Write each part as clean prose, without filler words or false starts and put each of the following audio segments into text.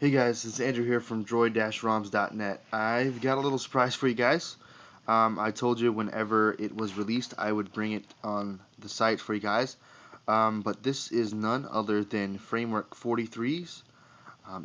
Hey guys, it's Andrew here from droid-roms.net. I've got a little surprise for you guys. I told you whenever it was released I would bring it on the site for you guys. But this is none other than Framework 43's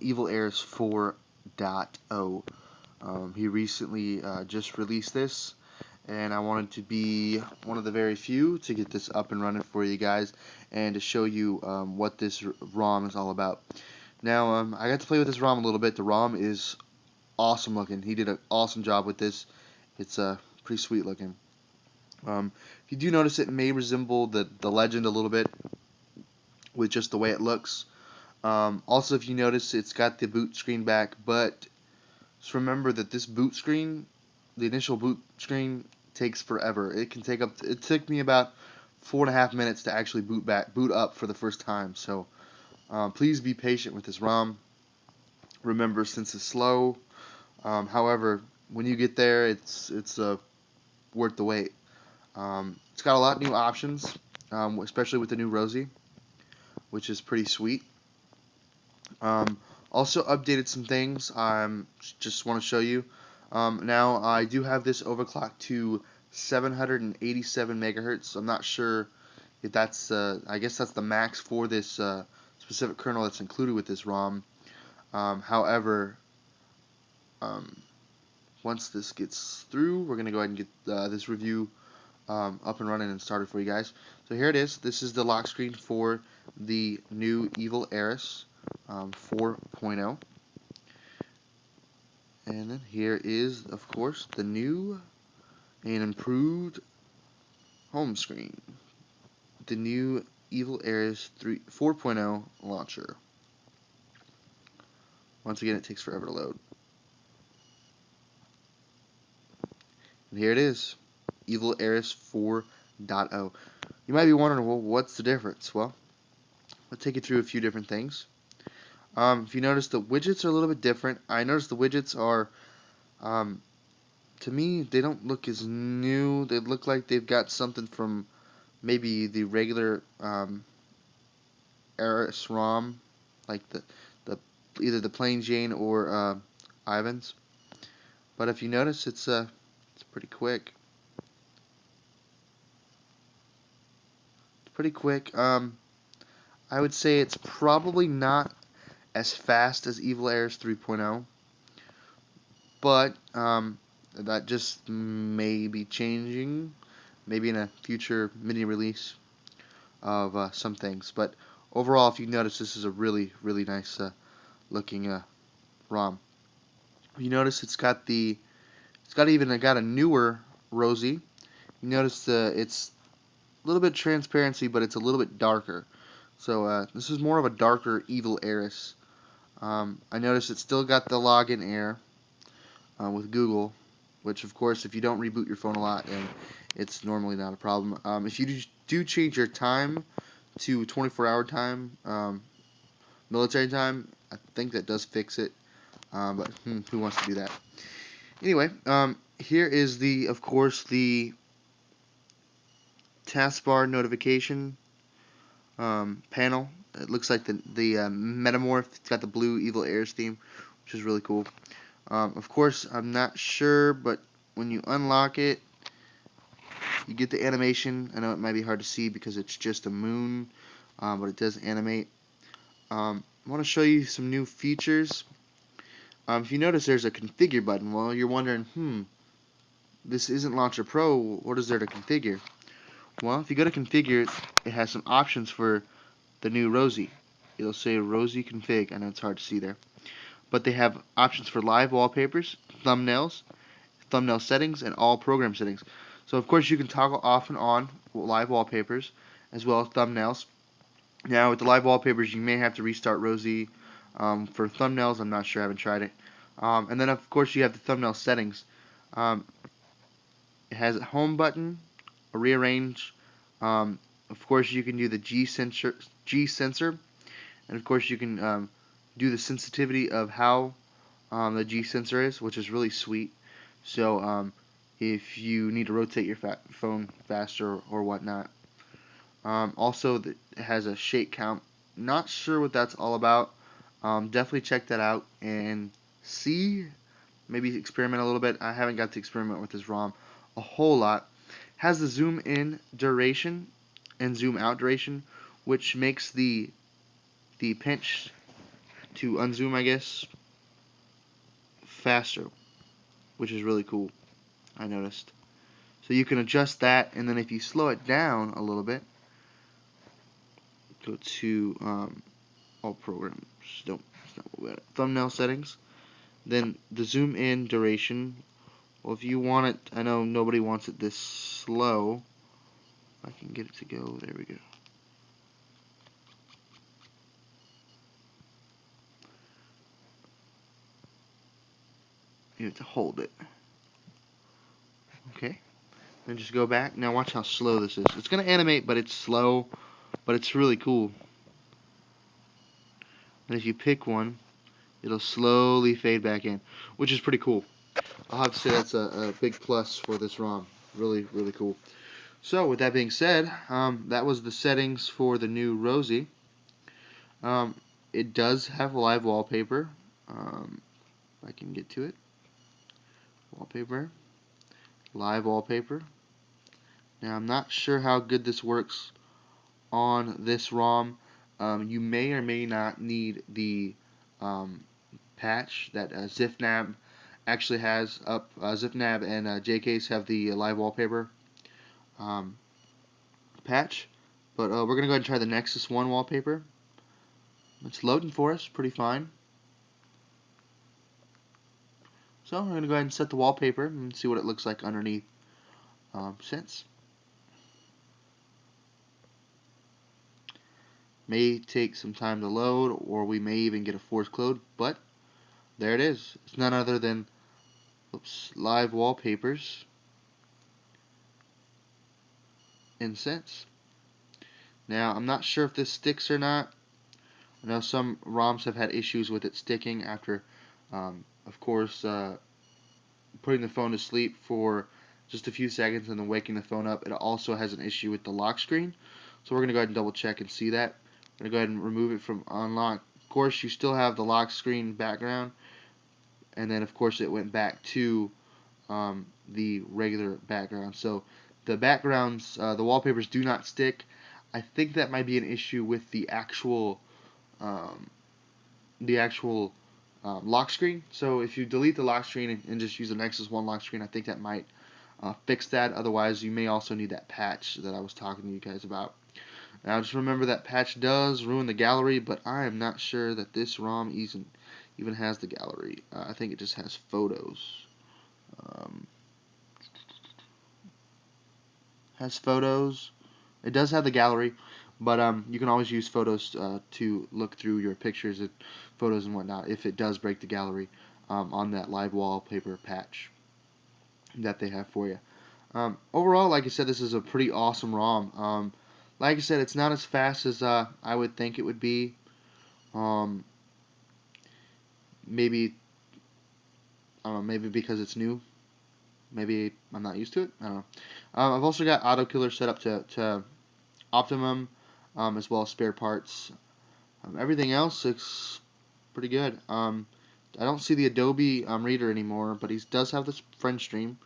Evil Eris 4.0. He recently just released this, and I wanted to be one of the very few to get this up and running for you guys and to show you what this ROM is all about. Now, I got to play with this ROM a little bit. The ROM is awesome looking. He did an awesome job with this. It's pretty sweet looking. If you do notice, it may resemble the Legend a little bit with just the way it looks. Also, if you notice, it's got the boot screen back, but just remember that this boot screen, the initial boot screen, takes forever. It can take up. It took me about 4.5 minutes to actually boot up for the first time. So please be patient with this ROM. Remember, since it's slow. However, when you get there, it's worth the wait. It's got a lot of new options, especially with the new Rosie, which is pretty sweet. Um, Also updated some things. Just want to show you. Now I do have this overclocked to 787 megahertz. I'm not sure if that's. I guess that's the max for this specific kernel that's included with this ROM. However, um, once this gets through, we're going to go ahead and get this review up and running and started for you guys. So here it is. This is the lock screen for the new Evil Eris 4.0. And then here is, of course, the new and improved home screen. The new Evil Eris 4.0 launcher. Once again, it takes forever to load. And here it is. Evil Eris 4.0. You might be wondering, well, what's the difference? Well, I'll take you through a few different things. If you notice, the widgets are a little bit different. I noticed the widgets are, to me, they don't look as new. They look like they've got something from maybe the regular Eris ROM, like the either the plain Jane or Ivan's. But if you notice, it's pretty quick. It's pretty quick. I would say it's probably not as fast as Evil Eris 3.0, but that just may be changing, maybe in a future mini release of some things. But overall, if you notice, this is a really, really nice looking ROM. You notice it's got a newer Rosie. You notice it's a little bit transparency, but it's a little bit darker. So this is more of a darker Evil Eris. I noticed it's still got the login error with Google, which of course, if you don't reboot your phone a lot, then it's normally not a problem. If you do change your time to 24-hour time, military time, I think that does fix it. But who wants to do that? Anyway, here is of course, the taskbar notification panel. It looks like the Metamorph. It's got the blue Evil Eris theme, which is really cool. Of course, I'm not sure, but when you unlock it, you get the animation. I know it might be hard to see because it's just a moon, but it does animate. I want to show you some new features. If you notice, there's a configure button. Well, you're wondering, this isn't Launcher Pro. What is there to configure? Well, if you go to configure, it has some options for the new Rosie. It'll say Rosie config. I know it's hard to see there. But they have options for live wallpapers, thumbnails, thumbnail settings, and all program settings. So of course you can toggle off and on live wallpapers as well as thumbnails. Now with the live wallpapers you may have to restart Rosie. For thumbnails I'm not sure, I haven't tried it. And then of course you have the thumbnail settings. Um, it has a home button, a rearrange. Of course you can do the G sensor, and of course you can do the sensitivity of how the G sensor is, which is really sweet. So if you need to rotate your phone faster or whatnot. Also, it has a shake count. Not sure what that's all about. Definitely check that out and see, maybe experiment a little bit. I haven't got to experiment with this ROM a whole lot. Has the zoom in duration and zoom out duration, which makes the pinch to unzoom, I guess, faster, which is really cool, I noticed. So you can adjust that, and then if you slow it down a little bit, go to all programs, don't, it's not what we got. Thumbnail settings, then the zoom in duration. Well, if you want it, I know nobody wants it this slow. I can get it to go, there we go. You have to hold it. Okay, then just go back. Now watch how slow this is. It's going to animate, but it's slow, but it's really cool. And if you pick one, it'll slowly fade back in, which is pretty cool. I'll have to say that's a big plus for this ROM. Really, really cool. So with that being said, that was the settings for the new Rosie. It does have live wallpaper. If I can get to it. Wallpaper. Live wallpaper. Now I'm not sure how good this works on this ROM. You may or may not need the patch that ZipNab actually has up. ZipNab and JCase have the live wallpaper patch, but we're gonna go ahead and try the Nexus 1 wallpaper. It's loading for us, pretty fine. So we're gonna go ahead and set the wallpaper and see what it looks like underneath. Since may take some time to load, or we may even get a forced load, but there it is. It's none other than live wallpapers in Sense. Now I'm not sure if this sticks or not. I know some ROMs have had issues with it sticking after, of course, putting the phone to sleep for just a few seconds and then waking the phone up. It also has an issue with the lock screen. So we're going to go ahead and double check and see that. I'm going to go ahead and remove it from unlock. Of course, you still have the lock screen background, and then of course it went back to the regular background. So the backgrounds, the wallpapers do not stick. I think that might be an issue with um, the actual lock screen. So if you delete the lock screen and just use the Nexus 1 lock screen, I think that might fix that. Otherwise, you may also need that patch that I was talking to you guys about. Now, just remember that patch does ruin the gallery, but I am not sure that this ROM even has the gallery. I think it just has photos. Um, has photos. It does have the gallery, but you can always use photos to look through your pictures and photos and whatnot if it does break the gallery on that live wallpaper patch that they have for you. Overall, like I said, this is a pretty awesome ROM. Like I said, it's not as fast as I would think it would be. Um, maybe I don't know, maybe because it's new. Maybe I'm not used to it. I don't know. I've also got auto killer set up to optimum, as well as spare parts. Everything else looks pretty good. I don't see the Adobe reader anymore, but he does have this friend stream.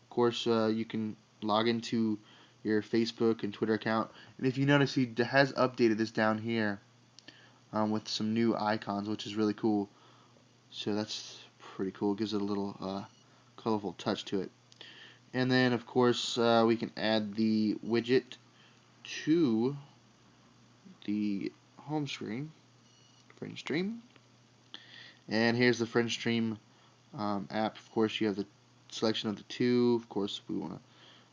Of course, you can log into your Facebook and Twitter account, and if you notice, he has updated this down here with some new icons, which is really cool. So that's pretty cool. It gives it a little colorful touch to it. And then, of course, we can add the widget to the home screen, friend stream. And here's the friend stream app. Of course, you have the selection of the two. Of course, we want to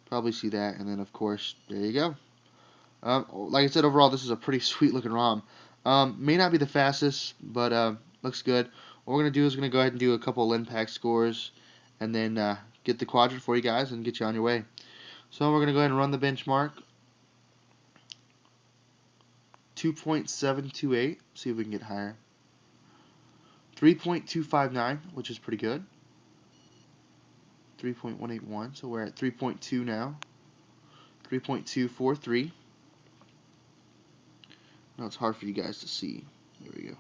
probably see that. And then, of course, there you go. Like I said, overall, this is a pretty sweet looking ROM. May not be the fastest, but looks good. What we're going to do is we're going to go ahead and do a couple of Linpack scores and then get the quadrant for you guys and get you on your way. So we're going to go ahead and run the benchmark. 2.728. See if we can get higher. 3.259, which is pretty good. 3.181, so we're at 3.2 now. 3.243. Now it's hard for you guys to see. There we go.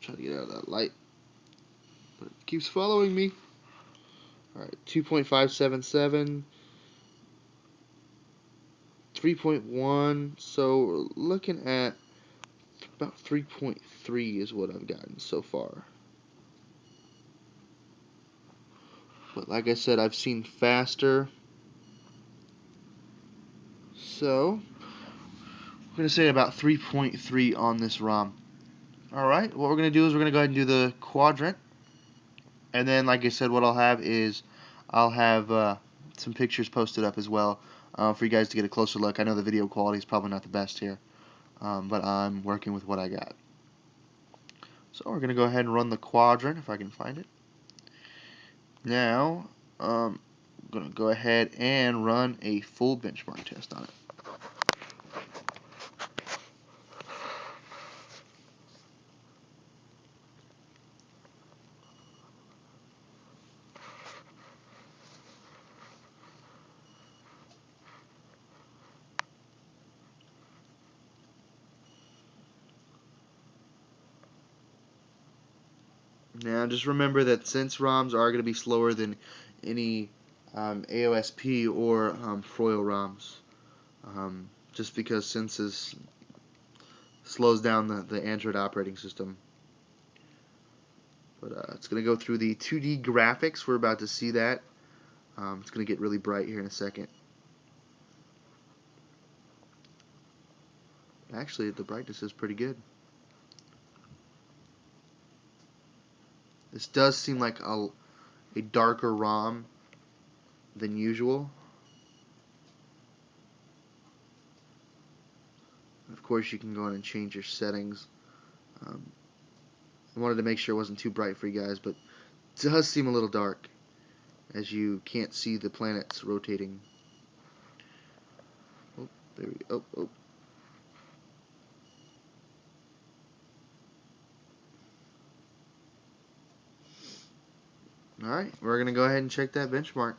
Try to get out of that light, but it keeps following me. Alright, 2.577, 3.1, so we're looking at about 3.3 is what I've gotten so far. But like I said, I've seen faster. So, I'm going to say about 3.3 on this ROM. Alright, what we're going to do is we're going to go ahead and do the quadrant. And then, like I said, what I'll have is I'll have some pictures posted up as well for you guys to get a closer look. I know the video quality is probably not the best here, but I'm working with what I got. So we're going to go ahead and run the quadrant if I can find it. Now, I'm going to go ahead and run a full benchmark test on it. Now, just remember that since ROMs are going to be slower than any AOSP or Froil ROMs, just because Senses slows down the Android operating system. But it's going to go through the 2D graphics. We're about to see that. It's going to get really bright here in a second. Actually, the brightness is pretty good. This does seem like a darker ROM than usual. Of course, you can go in and change your settings. I wanted to make sure it wasn't too bright for you guys, but it does seem a little dark, as you can't see the planets rotating. Oh, there we go. Oh. Alright, we're going to go ahead and check that benchmark.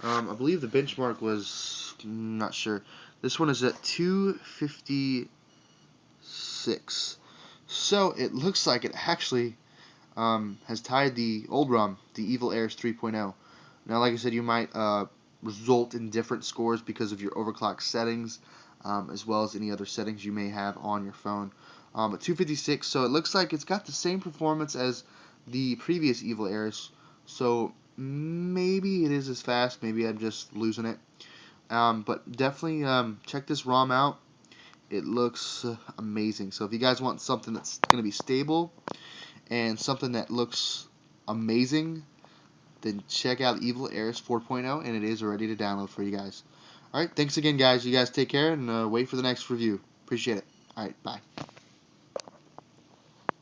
I believe the benchmark was, not sure. This one is at 256. So it looks like it actually has tied the old ROM, the Evil Eris 3.0. Now, like I said, you might result in different scores because of your overclock settings, as well as any other settings you may have on your phone. But 256, so it looks like it's got the same performance as the previous Evil Eris. So maybe it is as fast, maybe I'm just losing it. But definitely check this ROM out. It looks amazing. So if you guys want something that's going to be stable and something that looks amazing, then check out Evil Eris 4.0, and it is ready to download for you guys. Alright, thanks again, guys. You guys take care, and wait for the next review. Appreciate it. Alright, bye.